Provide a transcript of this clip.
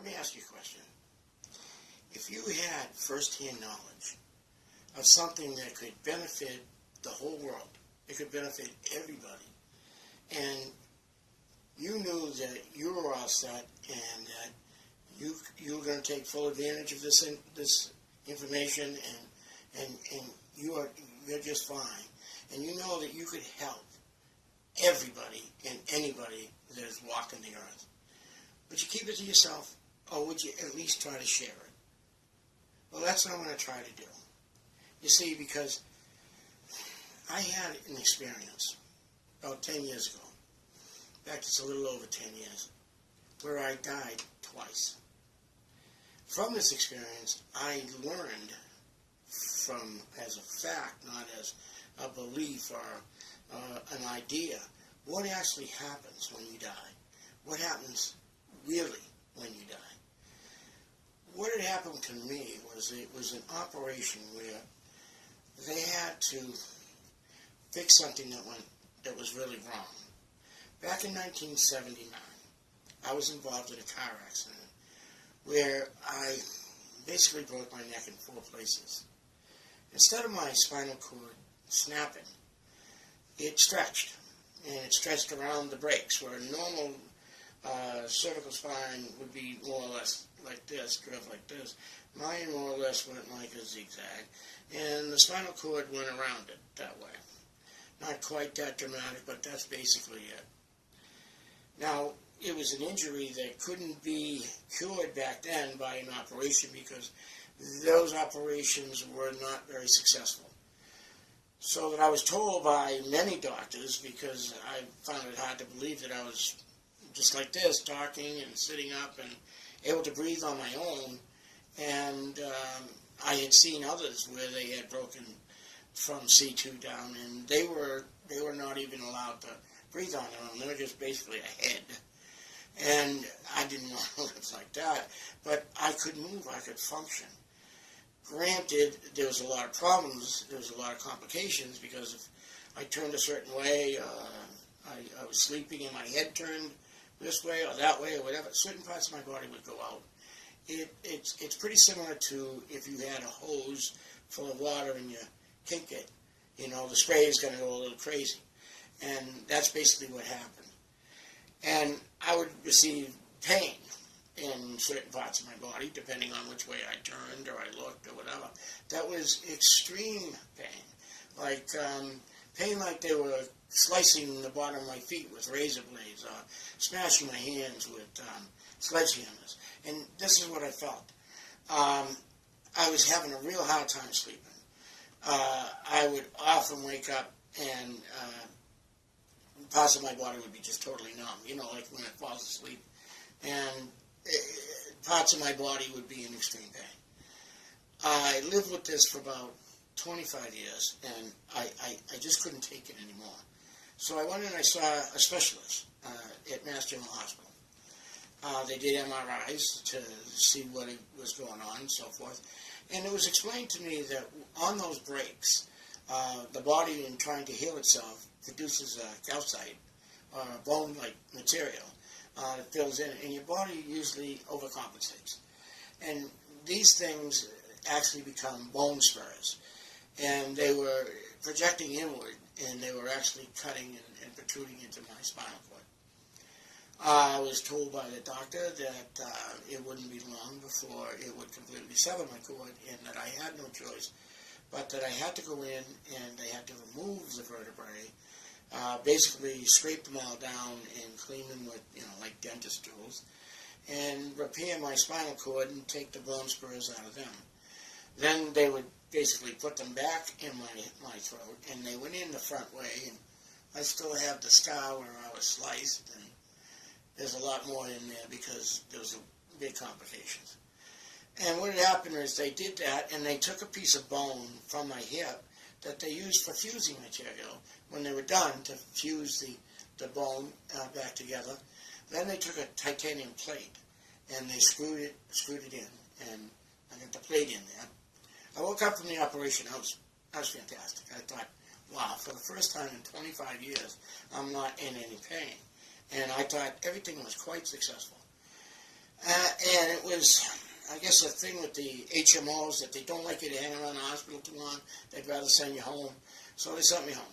Let me ask you a question. If you had first-hand knowledge of something that could benefit the whole world, it could benefit everybody, and you knew that you were all set and that you were going to take full advantage of this information, and you're just fine, and you know that you could help everybody and anybody that is walking the earth, would you keep it to yourself, or would you at least try to share it? Well, that's what I'm going to try to do. You see, because I had an experience about 10 years ago. In fact, it's a little over 10 years, where I died twice. From this experience, I learned as a fact, not as a belief or an idea, what actually happens when you die. What happens really when you die. What had happened to me was it was an operation where they had to fix something that was really wrong. Back in 1979, I was involved in a car accident where I basically broke my neck in 4 places. Instead of my spinal cord snapping, it stretched, and it stretched around the brakes, where a normal cervical spine would be more or less like this, curved like this. Mine more or less went like a zigzag, and the spinal cord went around it that way. Not quite that dramatic, but that's basically it. Now, it was an injury that couldn't be cured back then by an operation because those operations were not very successful. So that I was told by many doctors, because I found it hard to believe that I was just like this, talking and sitting up and able to breathe on my own, and I had seen others where they had broken from C2 down, and they were not even allowed to breathe on their own. They were just basically a head. And I didn't want to live like that, but I could move, I could function. Granted, there was a lot of problems, there was a lot of complications, because if I turned a certain way, I was sleeping and my head turned this way or that way or whatever, certain parts of my body would go out. It's pretty similar to if you had a hose full of water and you kink it, you know, the spray is going to go a little crazy. And that's basically what happened. And I would receive pain in certain parts of my body, depending on which way I turned or I looked or whatever. That was extreme pain. Like pain like they were slicing the bottom of my feet with razor blades or smashing my hands with sledgehammers. And this is what I felt. I was having a real hard time sleeping. I would often wake up and parts of my body would be just totally numb, you know, like when it falls asleep. And parts of my body would be in extreme pain. I lived with this for about 25 years, and I just couldn't take it anymore. So I went and I saw a specialist at Mass General Hospital. They did MRIs to see what was going on and so forth. And it was explained to me that on those breaks, the body, in trying to heal itself, produces calcite, bone-like material that fills in, and your body usually overcompensates. And these things actually become bone spurs. And they were projecting inward, and they were actually cutting and protruding into my spinal cord. I was told by the doctor that it wouldn't be long before it would completely sever my cord, and that I had no choice, but that I had to go in and they had to remove the vertebrae, basically scrape them all down and clean them with, you know, like dentist tools, and repair my spinal cord and take the bone spurs out of them. Then they would basically put them back in my throat, and they went in the front way, and I still have the scar where I was sliced, and there's a lot more in there because there was big complications. And what had happened is they did that, and they took a piece of bone from my hip that they used for fusing material. When they were done to fuse the bone back together, then they took a titanium plate and they screwed it in, and I got the plate in there. I woke up from the operation. I was fantastic. I thought, wow, for the first time in 25 years, I'm not in any pain. And I thought everything was quite successful. And it was, I guess, the thing with the HMOs that they don't like you to hang around the hospital too long. They'd rather send you home. So they sent me home.